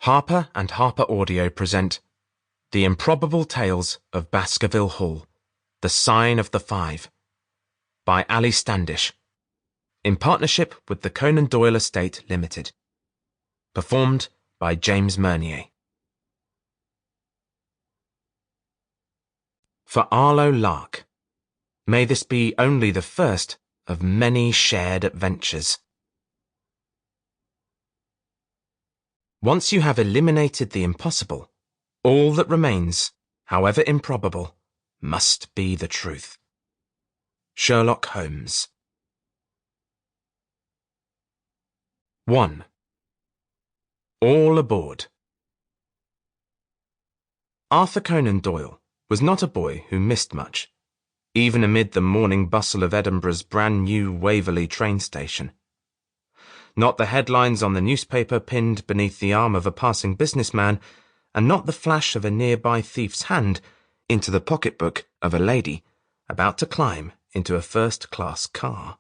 Harper and Harper Audio present The Improbable Tales of Baskerville Hall, The Sign of the Five, by Ali Standish, in partnership with the Conan Doyle Estate Limited. Performed by James Meunier. For Arlo Lark, may this be only the first of many shared adventures. Once you have eliminated the impossible, all that remains, however improbable, must be the truth. Sherlock Holmes. 1. All aboard. Arthur Conan Doyle was not a boy who missed much, even amid the morning bustle of Edinburgh's brand-new Waverley train station. Not the headlines on the newspaper pinned beneath the arm of a passing businessman, and not the flash of a nearby thief's hand into the pocketbook of a lady about to climb into a first-class car.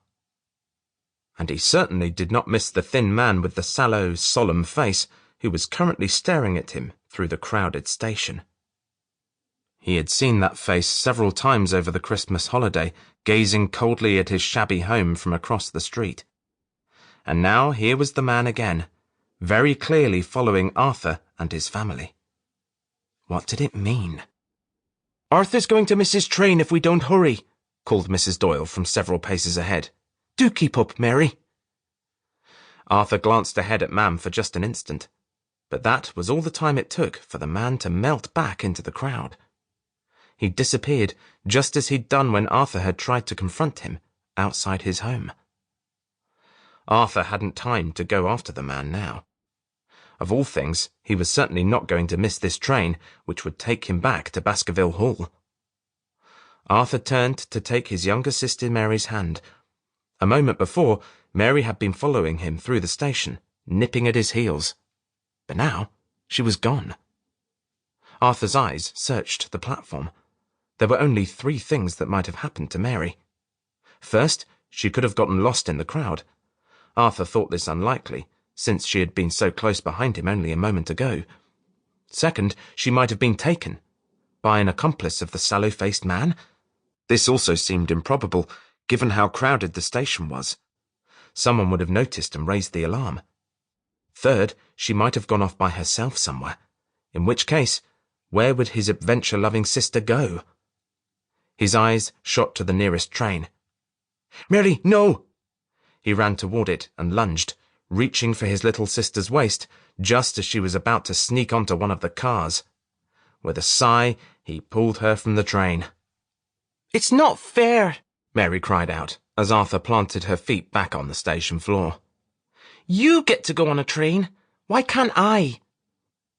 And he certainly did not miss the thin man with the sallow, solemn face who was currently staring at him through the crowded station. He had seen that face several times over the Christmas holiday, gazing coldly at his shabby home from across the street. And now here was the man again, very clearly following Arthur and his family. What did it mean? "Arthur's going to miss his train if we don't hurry," called Mrs. Doyle from several paces ahead. "Do keep up, Mary." Arthur glanced ahead at Mam for just an instant, but that was all the time it took for the man to melt back into the crowd. He disappeared just as he'd done when Arthur had tried to confront him outside his home. Arthur hadn't time to go after the man now. Of all things, he was certainly not going to miss this train, which would take him back to Baskerville Hall. Arthur turned to take his younger sister Mary's hand. A moment before, Mary had been following him through the station, nipping at his heels. But now, she was gone. Arthur's eyes searched the platform. There were only 3 things that might have happened to Mary. First, she could have gotten lost in the crowd. Arthur thought this unlikely, since she had been so close behind him only a moment ago. Second, she might have been taken by an accomplice of the sallow-faced man. This also seemed improbable, given how crowded the station was. Someone would have noticed and raised the alarm. Third, she might have gone off by herself somewhere, in which case, where would his adventure-loving sister go? His eyes shot to the nearest train. "Mary, no!" He ran toward it and lunged, reaching for his little sister's waist, just as she was about to sneak onto one of the cars. With a sigh, he pulled her from the train. "It's not fair!" Mary cried out, as Arthur planted her feet back on the station floor. "You get to go on a train. Why can't I?"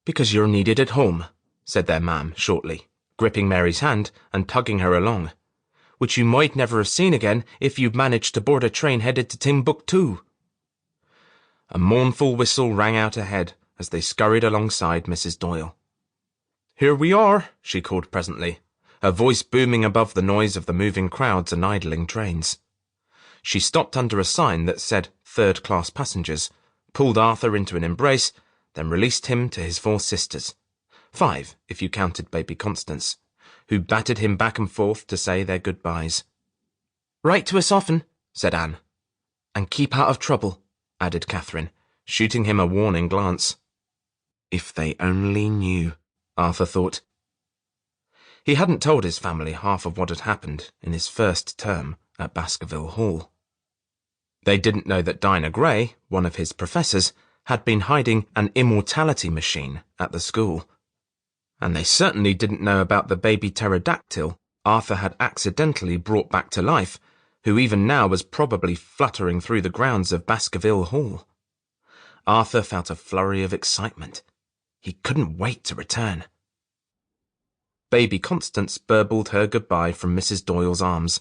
"Because you're needed at home," said their mam shortly, gripping Mary's hand and tugging her along, "which you might never have seen again if you'd managed to board a train headed to Timbuktu." A mournful whistle rang out ahead as they scurried alongside Mrs. Doyle. "Here we are," she called presently, her voice booming above the noise of the moving crowds and idling trains. She stopped under a sign that said third-class passengers, pulled Arthur into an embrace, then released him to his 4 sisters, 5 if you counted baby Constance, who batted him back and forth to say their goodbyes. "Write to us often," said Anne. "And keep out of trouble," added Catherine, shooting him a warning glance. If they only knew, Arthur thought. He hadn't told his family half of what had happened in his first term at Baskerville Hall. They didn't know that Dinah Gray, one of his professors, had been hiding an immortality machine at the school. And they certainly didn't know about the baby pterodactyl Arthur had accidentally brought back to life, who even now was probably fluttering through the grounds of Baskerville Hall. Arthur felt a flurry of excitement. He couldn't wait to return. Baby Constance burbled her goodbye from Mrs. Doyle's arms.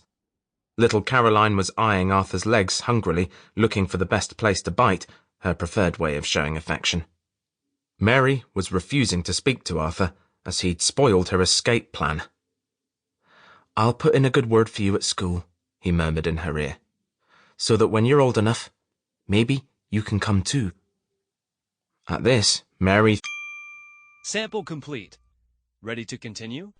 Little Caroline was eyeing Arthur's legs hungrily, looking for the best place to bite, her preferred way of showing affection. Mary was refusing to speak to Arthur, as he'd spoiled her escape plan. "I'll put in a good word for you at school," he murmured in her ear, "so that when you're old enough, maybe you can come too." At this, Mary Sample complete. Ready to continue?